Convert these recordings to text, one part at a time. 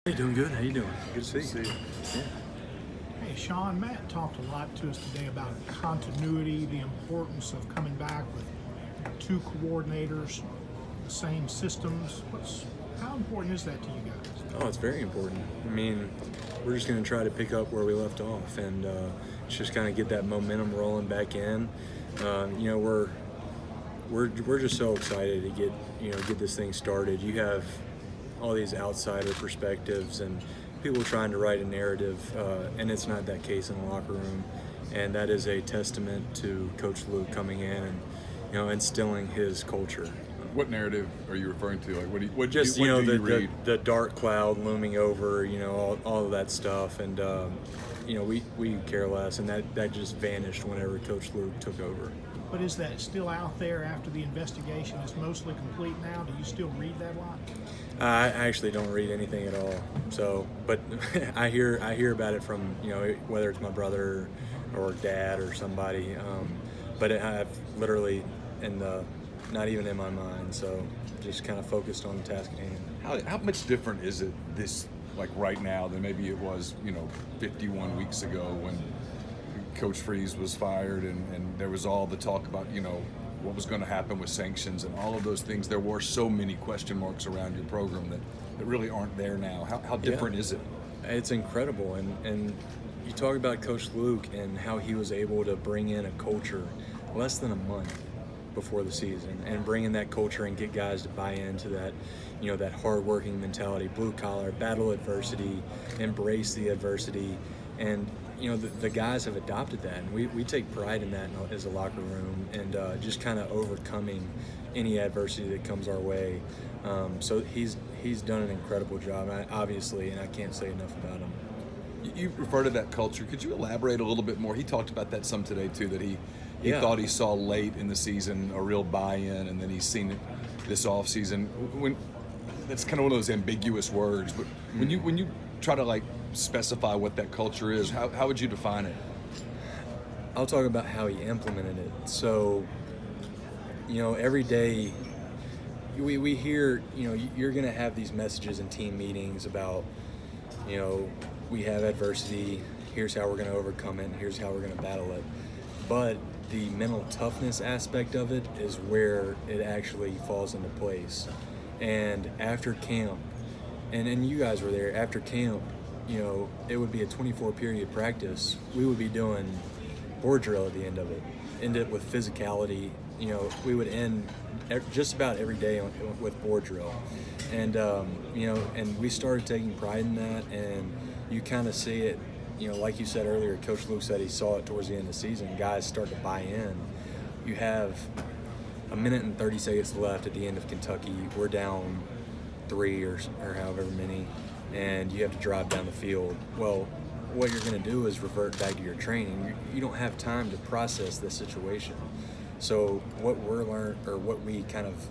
Hey, doing good. How you doing? Good to see you. Yeah. Hey, Sean, Matt talked a lot to us today about continuity, the importance of coming back with two coordinators, the same systems. How important is that to you guys? Oh, it's very important. I mean, we're just going to try to pick up where we left off and just kind of get that momentum rolling back in. We're just so excited to get this thing started. You have all these outsider perspectives and people trying to write a narrative, and it's not that case in the locker room. And that is a testament to Coach Luke coming in and instilling his culture. What narrative are you referring to? Like, what do you read? The dark cloud looming over, all of that stuff, and we care less, and that just vanished whenever Coach Luke took over. But is that still out there after the investigation is mostly complete now? Do you still read that lot? I actually don't read anything at all. So, but I hear about it from whether it's my brother or dad or somebody. But I've literally not even in my mind. So, just kind of focused on the task at hand. How much different is it like right now than maybe it was 51 weeks ago when Coach Freeze was fired and there was all the talk about what was going to happen with sanctions and all of those things. There were so many question marks around your program that really aren't there now. How different is it? It's incredible, and you talk about Coach Luke and how he was able to bring in a culture less than a month before the season and bring in that culture and get guys to buy into that, that hard-working mentality, blue collar, battle adversity, embrace the adversity, and the guys have adopted that, and we take pride in that as a locker room, and just kind of overcoming any adversity that comes our way. So he's done an incredible job, obviously, and I can't say enough about him. You refer to that culture. Could you elaborate a little bit more? He talked about that some today too, that he thought he saw late in the season a real buy-in, and then he's seen it this offseason. That's kind of one of those ambiguous words, but when you try to specify what that culture is, how would you define it? I'll talk about how he implemented it. So, every day we hear, you're going to have these messages in team meetings about, we have adversity, here's how we're going to overcome it, and here's how we're going to battle it. But the mental toughness aspect of it is where it actually falls into place. And after camp, and you guys were there, after camp, it would be a 24-period practice. We would be doing board drill at the end of it. End it with physicality. We would end just about every day with board drill. And, and we started taking pride in that, and you kind of see it, like you said earlier, Coach Luke said he saw it towards the end of the season. Guys start to buy in. You have a minute and 30 seconds left at the end of Kentucky. We're down 3 or however many, and you have to drive down the field. Well, what you're going to do is revert back to your training. You don't have time to process this situation. So what we kind of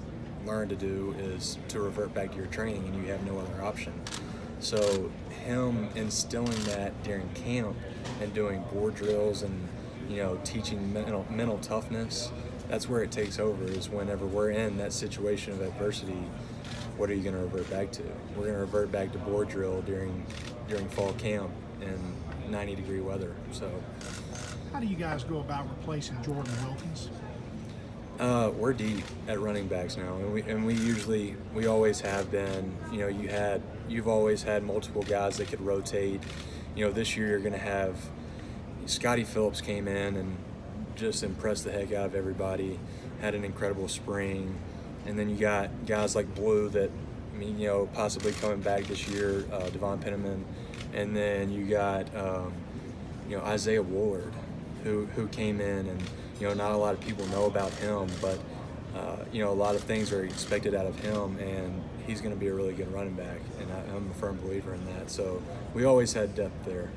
learned to do is to revert back to your training, and you have no other option. So him instilling that during camp and doing board drills and teaching mental toughness, that's where it takes over, is whenever we're in that situation of adversity. What are you going to revert back to? We're going to revert back to board drill during fall camp in 90-degree weather. So, how do you guys go about replacing Jordan Wilkins? We're deep at running backs now, and we always have been. You've always had multiple guys that could rotate. This year you're going to have Scotty Phillips came in and just impressed the heck out of everybody. Had an incredible spring. And then you got guys like Blue that, possibly coming back this year, Devon Penniman. And then you got, Isaiah Woolard, who came in, and, not a lot of people know about him, but, a lot of things are expected out of him, and he's going to be a really good running back. And I'm a firm believer in that. So we always had depth there.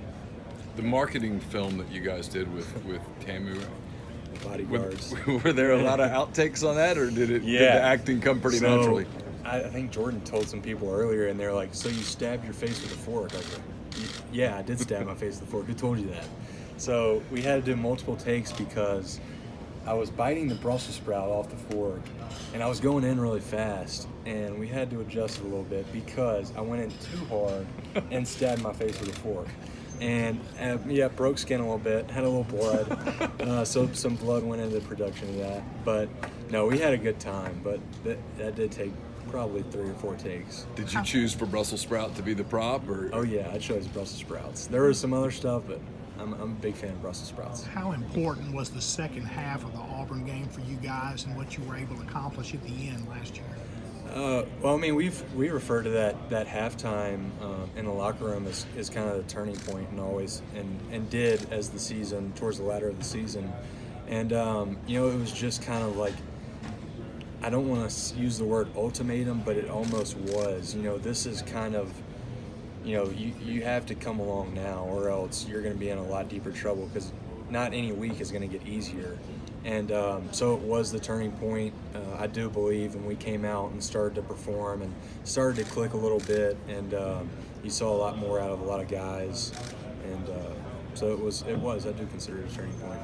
The marketing film that you guys did with Tamu, Bodyguards. Were there a lot of outtakes on that, or did the acting come pretty naturally? I think Jordan told some people earlier, and they're like, "So you stabbed your face with a fork?" I was like, "Yeah, I did stab my face with a fork. Who told you that?" So we had to do multiple takes because I was biting the Brussels sprout off the fork, and I was going in really fast, and we had to adjust it a little bit because I went in too hard and stabbed my face with a fork. And yeah, broke skin a little bit, had a little blood, so some blood went into the production of that. But no, we had a good time, but that did take probably 3 or 4 takes. Did you choose for Brussels sprout to be the prop, or? Oh yeah, I chose Brussels sprouts. There was some other stuff, but I'm a big fan of Brussels sprouts. How important was the second half of the Auburn game for you guys and what you were able to accomplish at the end last year? Well, I mean, we refer to that halftime in the locker room as kind of the turning point, and did as the season towards the latter of the season, and it was just kind of like, I don't want to use the word ultimatum, but it almost was. This is kind of, you have to come along now, or else you're going to be in a lot deeper trouble, because not any week is going to get easier. And so it was the turning point, I do believe, and we came out and started to perform and started to click a little bit, and you saw a lot more out of a lot of guys, and so it was I do consider it a turning point.